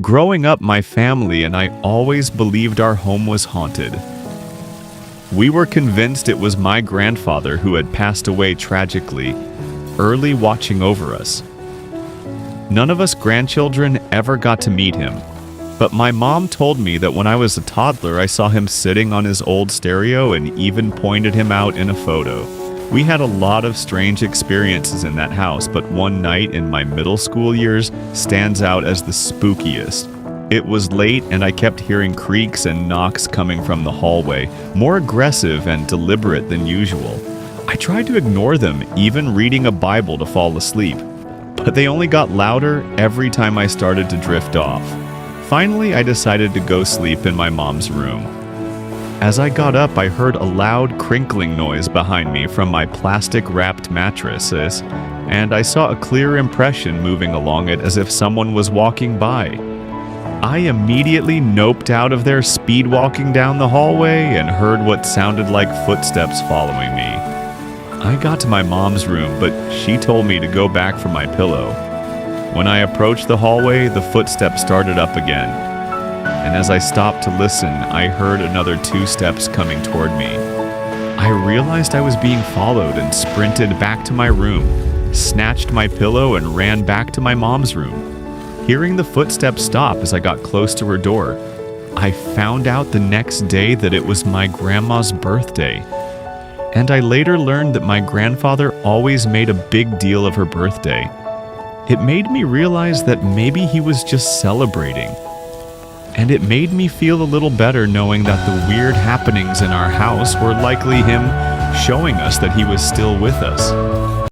Growing up, my family and I always believed our home was haunted. We were convinced it was my grandfather who had passed away tragically, early watching over us. None of us grandchildren ever got to meet him, but my mom told me that when I was a toddler I saw him sitting on his old stereo and even pointed him out in a photo. We had a lot of strange experiences in that house, but one night in my middle school years stands out as the spookiest. It was late and I kept hearing creaks and knocks coming from the hallway, more aggressive and deliberate than usual. I tried to ignore them, even reading a Bible to fall asleep, but they only got louder every time I started to drift off. Finally, I decided to go sleep in my mom's room. As I got up, I heard a loud crinkling noise behind me from my plastic-wrapped mattresses, and I saw a clear impression moving along it as if someone was walking by. I immediately noped out of there, speed walking down the hallway, and heard what sounded like footsteps following me. I got to my mom's room, but she told me to go back for my pillow. When I approached the hallway, the footsteps started up again, and as I stopped to listen, I heard another 2 steps coming toward me. I realized I was being followed and sprinted back to my room, snatched my pillow, and ran back to my mom's room. Hearing the footsteps stop as I got close to her door, I found out the next day that it was my grandma's birthday. And I later learned that my grandfather always made a big deal of her birthday. It made me realize that maybe he was just celebrating. And it made me feel a little better knowing that the weird happenings in our house were likely him showing us that he was still with us.